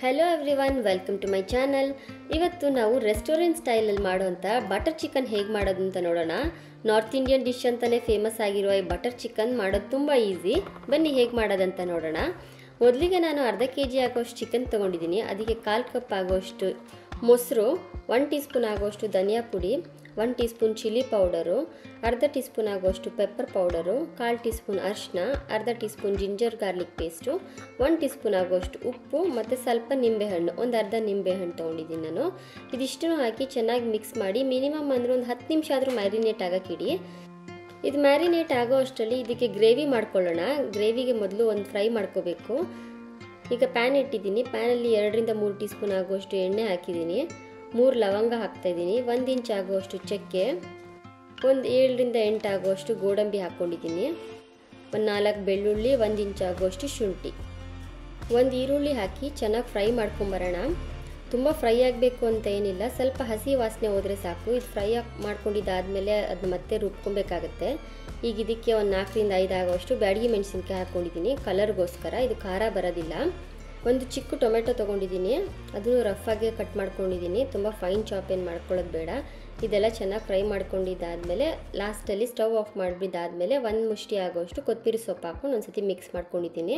Hello everyone, welcome to my channel. ಇವತ್ತು ನಾವು restaurant ಸ್ಟೈಲಲ್ಲಿ ಮಾಡುವಂಥ ಬಟರ್ ಚಿಕನ್ ಹೇಗೆ ಮಾಡೋದು ಅಂತ ನೋಡೋಣ. ನಾರ್ತ್ ಇಂಡಿಯನ್ ಡಿಶ್ ಅಂತಲೇ ಫೇಮಸ್ ಆಗಿರುವ ಈ ಬಟರ್ ಚಿಕನ್ ಮಾಡೋದು ತುಂಬ ಈಸಿ. ಬನ್ನಿ ಹೇಗೆ ಮಾಡೋದಂತ ನೋಡೋಣ. ಮೊದಲಿಗೆ ನಾನು ಅರ್ಧ kg ಆಗೋಷ್ಟು ಚಿಕನ್ ತೊಗೊಂಡಿದ್ದೀನಿ. ಅದಕ್ಕೆ 1/4 ಕಪ್ ಆಗೋಷ್ಟು ಮೊಸರು, 1 ಟೀ ಸ್ಪೂನ್ ಆಗೋಷ್ಟು ಧನಿಯಾ ಪುಡಿ, 1 ಟೀ ಸ್ಪೂನ್ ಚಿಲ್ಲಿ ಪೌಡರು, ಅರ್ಧ ಟೀ ಸ್ಪೂನ್ ಆಗೋಷ್ಟು ಪೆಪ್ಪರ್ ಪೌಡರು, 1/4 ಟೀ ಸ್ಪೂನ್ ಅರಿಶಿನ, ಅರ್ಧ tea spoon ginger garlic paste, 1 tea spoon ಆಗೋಷ್ಟು ಉಪ್ಪು ಮತ್ತು ಸ್ವಲ್ಪ ನಿಂಬೆಹಣ್ಣು, ಒಂದು ಅರ್ಧ ನಿಂಬೆಹಣ್ಣು ತೊಗೊಂಡಿದ್ದೀನಿ ನಾನು. ಇದಿಷ್ಟನ್ನು ಹಾಕಿ ಚೆನ್ನಾಗಿ ಮಿಕ್ಸ್ ಮಾಡಿ ಮಿನಿಮಮ್ ಅಂದರೆ ಒಂದು 10 ನಿಮಿಷ ಆದರೂ ಮ್ಯಾರಿನೇಟ್ ಆಗೋಕ್ಕಿಡಿ. ಇದು ಮ್ಯಾರಿನೇಟ್ ಆಗೋ ಅಷ್ಟರಲ್ಲಿ ಇದಕ್ಕೆ ಗ್ರೇವಿ ಮಾಡ್ಕೊಳ್ಳೋಣ. ಗ್ರೇವಿಗೆ ಮೊದಲು ಒಂದು ಫ್ರೈ ಮಾಡ್ಕೋಬೇಕು. ಈಗ ಪ್ಯಾನ್ ಇಟ್ಟಿದ್ದೀನಿ. ಪ್ಯಾನಲ್ಲಿ 2 3 ಟೀ ಸ್ಪೂನ್ ಆಗುವಷ್ಟು ಎಣ್ಣೆ ಹಾಕಿದ್ದೀನಿ. 3 ಲವಂಗ ಹಾಕ್ತಾಯಿದ್ದೀನಿ. 1 ಇಂಚ್ ಆಗುವಷ್ಟು ಚಕ್ಕೆ, ಒಂದು 7 8 ಆಗುವಷ್ಟು ಗೋಡಂಬಿ ಹಾಕ್ಕೊಂಡಿದ್ದೀನಿ. ಒಂದು 4 ಬೆಳ್ಳುಳ್ಳಿ, 1 ಇಂಚ್ ಆಗುವಷ್ಟು ಶುಂಠಿ, ಒಂದು ಈರುಳ್ಳಿ ಹಾಕಿ ಚೆನ್ನಾಗಿ ಫ್ರೈ ಮಾಡ್ಕೊಂಬರೋಣ. ತುಂಬ ಫ್ರೈ ಆಗಬೇಕು ಅಂತ ಏನಿಲ್ಲ, ಸ್ವಲ್ಪ ಹಸಿ ವಾಸನೆ ಹೋದರೆ ಸಾಕು. ಇದು ಫ್ರೈ ಮಾಡ್ಕೊಂಡಿದ್ದಾದಮೇಲೆ ಅದನ್ನ ಮತ್ತೆ ರುಬ್ಕೊಬೇಕಾಗತ್ತೆ. ಈಗ ಇದಕ್ಕೆ ಒಂದು 4 5 ಆಗುವಷ್ಟು ಬ್ಯಾಡಗಿ ಮೆಣಸಿನ್ಕಾಯಿ ಹಾಕ್ಕೊಂಡಿದ್ದೀನಿ ಕಲರ್ಗೋಸ್ಕರ. ಇದು ಖಾರ ಬರೋದಿಲ್ಲ. ಒಂದು ಚಿಕ್ಕ ಟೊಮೆಟೊ ತೊಗೊಂಡಿದ್ದೀನಿ, ಅದನ್ನು ರಫಾಗಿ ಕಟ್ ಮಾಡ್ಕೊಂಡಿದ್ದೀನಿ. ತುಂಬ ಫೈನ್ ಚಾಪ್ ಏನು ಮಾಡ್ಕೊಳ್ಳೋದು ಬೇಡ. ಇದೆಲ್ಲ ಚೆನ್ನಾಗಿ ಫ್ರೈ ಮಾಡ್ಕೊಂಡಿದ್ದಾದಮೇಲೆ ಲಾಸ್ಟಲ್ಲಿ ಸ್ಟವ್ ಆಫ್ ಮಾಡಿಬಿದ್ದಾದಮೇಲೆ 1 ಮುಷ್ಟಿ ಆಗೋಷ್ಟು ಕೊತ್ತಂಬರಿ ಸೊಪ್ಪು ಹಾಕ್ಕೊಂಡು ಒಂದು ಸತಿ ಮಿಕ್ಸ್ ಮಾಡ್ಕೊಂಡಿದ್ದೀನಿ.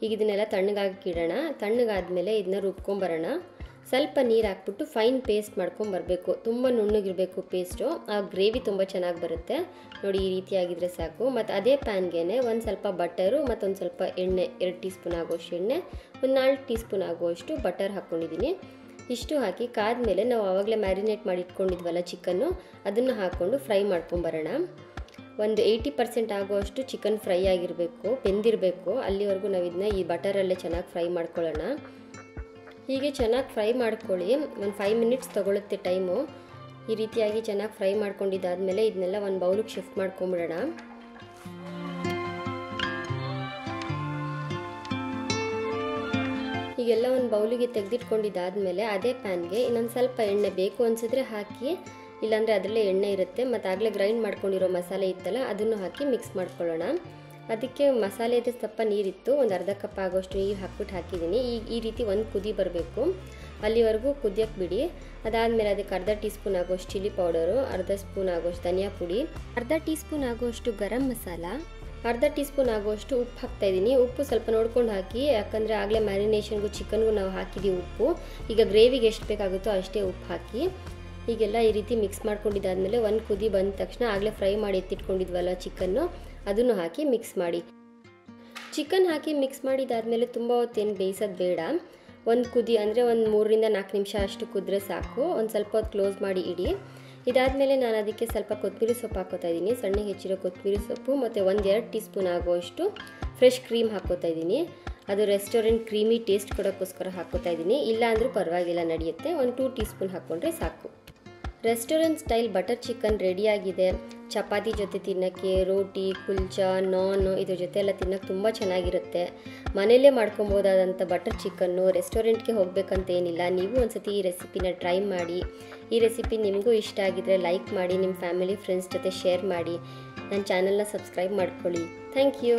ಈಗ ಇದನ್ನೆಲ್ಲ ತಣ್ಣಗಾಕಿಡೋಣ. ತಣ್ಣಗಾದ್ಮೇಲೆ ಇದನ್ನ ರುಬ್ಕೊಂಬರೋಣ. ಸ್ವಲ್ಪ ನೀರು ಹಾಕ್ಬಿಟ್ಟು ಫೈನ್ ಪೇಸ್ಟ್ ಮಾಡ್ಕೊಂಬರಬೇಕು. ತುಂಬ ನುಣ್ಣಗಿರಬೇಕು ಪೇಸ್ಟು, ಆ ಗ್ರೇವಿ ತುಂಬ ಚೆನ್ನಾಗಿ ಬರುತ್ತೆ. ನೋಡಿ, ಈ ರೀತಿಯಾಗಿದ್ದರೆ ಸಾಕು. ಮತ್ತು ಅದೇ ಪ್ಯಾನ್ಗೆ ಒಂದು ಸ್ವಲ್ಪ ಬಟರು ಮತ್ತು ಒಂದು ಸ್ವಲ್ಪ ಎಣ್ಣೆ, 2 ಟೀ ಸ್ಪೂನ್ ಆಗುವಷ್ಟು ಎಣ್ಣೆ, ಒಂದು 4 ಟೀ ಸ್ಪೂನ್ ಆಗುವಷ್ಟು ಬಟರ್ ಹಾಕ್ಕೊಂಡಿದ್ದೀನಿ. ಇಷ್ಟು ಹಾಕಿ ಕಾದ್ಮೇಲೆ ನಾವು ಆವಾಗಲೇ ಮ್ಯಾರಿನೇಟ್ ಮಾಡಿ ಇಟ್ಕೊಂಡಿದ್ವಲ್ಲ ಚಿಕನ್ನು, ಅದನ್ನು ಹಾಕ್ಕೊಂಡು ಫ್ರೈ ಮಾಡ್ಕೊಂಬರೋಣ. ಒಂದು 80% ಆಗುವಷ್ಟು ಚಿಕನ್ ಫ್ರೈ ಆಗಿರಬೇಕು, ಬೆಂದಿರಬೇಕು. ಅಲ್ಲಿವರೆಗೂ ನಾವು ಇದನ್ನ ಈ ಬಟರಲ್ಲೇ ಚೆನ್ನಾಗಿ ಫ್ರೈ ಮಾಡ್ಕೊಳ್ಳೋಣ. ಹೀಗೆ ಚೆನ್ನಾಗಿ ಫ್ರೈ ಮಾಡ್ಕೊಳ್ಳಿ. ಒಂದು 5 ಮಿನಿಟ್ಸ್ ತೊಗೊಳುತ್ತೆ ಟೈಮು. ಈ ರೀತಿಯಾಗಿ ಚೆನ್ನಾಗಿ ಫ್ರೈ ಮಾಡ್ಕೊಂಡಿದ್ದಾದಮೇಲೆ ಇದನ್ನೆಲ್ಲ ಒಂದು ಬೌಲಿಗೆ ಶಿಫ್ಟ್ ಮಾಡ್ಕೊಂಬಿಡೋಣ. ಈಗೆಲ್ಲ ಒಂದು ಬೌಲಿಗೆ ತೆಗೆದಿಟ್ಕೊಂಡಿದ್ದಾದಮೇಲೆ ಅದೇ ಪ್ಯಾನ್ಗೆ ಇನ್ನೊಂದು ಸ್ವಲ್ಪ ಎಣ್ಣೆ ಬೇಕು ಅನಿಸಿದ್ರೆ ಹಾಕಿ, ಇಲ್ಲಾಂದರೆ ಅದರಲ್ಲೇ ಎಣ್ಣೆ ಇರುತ್ತೆ. ಮತ್ತು ಆಗಲೇ ಗ್ರೈಂಡ್ ಮಾಡ್ಕೊಂಡಿರೋ ಮಸಾಲೆ ಇತ್ತಲ್ಲ, ಅದನ್ನು ಹಾಕಿ ಮಿಕ್ಸ್ ಮಾಡ್ಕೊಳ್ಳೋಣ. ಅದಕ್ಕೆ ಮಸಾಲೆದು ಸ್ವಲ್ಪ ನೀರಿತ್ತು, ಒಂದು ಅರ್ಧ ಕಪ್ ಆಗೋಷ್ಟು ನೀರು ಹಾಕ್ಬಿಟ್ಟು ಹಾಕಿದ್ದೀನಿ. ಈ ರೀತಿ ಒಂದು ಕುದಿ ಬರಬೇಕು, ಅಲ್ಲಿವರೆಗೂ ಕುದಿಯೋಕ್ಕೆ ಬಿಡಿ. ಅದಾದಮೇಲೆ ಅದಕ್ಕೆ ಅರ್ಧ ಟೀ ಸ್ಪೂನ್ ಆಗೋಷ್ಟು ಚಿಲ್ಲಿ ಪೌಡರು, ಅರ್ಧ ಸ್ಪೂನ್ ಆಗೋಷ್ಟು ಧನಿಯಾ ಪುಡಿ, ಅರ್ಧ ಟೀ ಸ್ಪೂನ್ ಆಗೋಷ್ಟು ಗರಂ ಮಸಾಲ, ಅರ್ಧ ಟೀ ಸ್ಪೂನ್ ಆಗುವಷ್ಟು ಉಪ್ಪು ಹಾಕ್ತಾಯಿದ್ದೀನಿ. ಉಪ್ಪು ಸ್ವಲ್ಪ ನೋಡ್ಕೊಂಡು ಹಾಕಿ, ಯಾಕಂದರೆ ಆಗಲೇ ಮ್ಯಾರಿನೇಷನ್ಗೂ ಚಿಕನ್ಗೂ ನಾವು ಹಾಕಿದ್ದೀವಿ ಉಪ್ಪು. ಈಗ ಗ್ರೇವಿಗೆ ಎಷ್ಟು ಬೇಕಾಗುತ್ತೋ ಅಷ್ಟೇ ಉಪ್ಪು ಹಾಕಿ ಹೀಗೆಲ್ಲ ಈ ರೀತಿ ಮಿಕ್ಸ್ ಮಾಡ್ಕೊಂಡಿದ್ದಾದಮೇಲೆ ಒಂದು ಕುದಿ ಬಂದ ತಕ್ಷಣ ಆಗಲೇ ಫ್ರೈ ಮಾಡಿ ಎತ್ತಿಟ್ಕೊಂಡಿದ್ವಲ್ಲ ಚಿಕನ್ನು, ಅದನ್ನು ಹಾಕಿ ಮಿಕ್ಸ್ ಮಾಡಿ. ಚಿಕನ್ ಹಾಕಿ ಮಿಕ್ಸ್ ಮಾಡಿದ್ದಾದಮೇಲೆ ತುಂಬ ಹೊತ್ತೇನು ಬೇಯಿಸೋದು ಬೇಡ. ಒಂದು ಕುದಿ ಅಂದರೆ ಒಂದು 3 4 ನಿಮಿಷ ಅಷ್ಟು ಕುದ್ರೆ ಸಾಕು. ಒಂದು ಸ್ವಲ್ಪ ಹೊತ್ತು ಕ್ಲೋಸ್ ಮಾಡಿ ಇಡಿ. ಇದಾದಮೇಲೆ ನಾನು ಅದಕ್ಕೆ ಸ್ವಲ್ಪ ಕೊತ್ತಂಬರಿ ಸೊಪ್ಪು ಹಾಕೋತಾ ಇದ್ದೀನಿ, ಸಣ್ಣಗೆ ಹೆಚ್ಚಿರೋ ಕೊತ್ತಂಬರಿ ಸೊಪ್ಪು, ಮತ್ತು 1-2 ಟೀ ಸ್ಪೂನ್ ಆಗೋಷ್ಟು ಫ್ರೆಶ್ ಕ್ರೀಮ್ ಹಾಕೋತಾ ಇದ್ದೀನಿ. ಅದು ರೆಸ್ಟೋರೆಂಟ್ ಕ್ರೀಮಿ ಟೇಸ್ಟ್ ಕೊಡೋಕ್ಕೋಸ್ಕರ ಹಾಕೋತಾ ಇದ್ದೀನಿ. ಇಲ್ಲ ಅಂದರೂ ಪರವಾಗಿಲ್ಲ, ನಡೆಯುತ್ತೆ. ಒಂದು 2 ಟೀ ಸ್ಪೂನ್ ಹಾಕ್ಕೊಂಡ್ರೆ ಸಾಕು. ರೆಸ್ಟೋರೆಂಟ್ ಸ್ಟೈಲ್ ಬಟರ್ ಚಿಕನ್ ರೆಡಿಯಾಗಿದೆ. ಚಪಾತಿ ಜೊತೆ ತಿನ್ನೋಕ್ಕೆ, ರೋಟಿ, ಕುಲ್ಚಾ, ನಾನ್ ಇದ್ರ ಜೊತೆ ಎಲ್ಲ ತಿನ್ನೋಕ್ಕೆ ತುಂಬ ಚೆನ್ನಾಗಿರುತ್ತೆ. ಮನೆಯಲ್ಲೇ ಮಾಡ್ಕೊಬೋದಾದಂಥ ಬಟರ್ ಚಿಕನ್ನು ರೆಸ್ಟೋರೆಂಟ್ಗೆ ಹೋಗಬೇಕಂತ ಏನಿಲ್ಲ. ನೀವು ಒಂದು ಸತಿ ಈ ರೆಸಿಪಿನ ಟ್ರೈ ಮಾಡಿ. ಈ ರೆಸಿಪಿ ನಿಮಗೂ ಇಷ್ಟ ಆಗಿದ್ರೆ ಲೈಕ್ ಮಾಡಿ, ನಿಮ್ಮ ಫ್ಯಾಮಿಲಿ ಫ್ರೆಂಡ್ಸ್ ಜೊತೆ ಶೇರ್ ಮಾಡಿ. ನನ್ನ ಚಾನಲ್ನ ಸಬ್ಸ್ಕ್ರೈಬ್ ಮಾಡ್ಕೊಳ್ಳಿ. Thank you.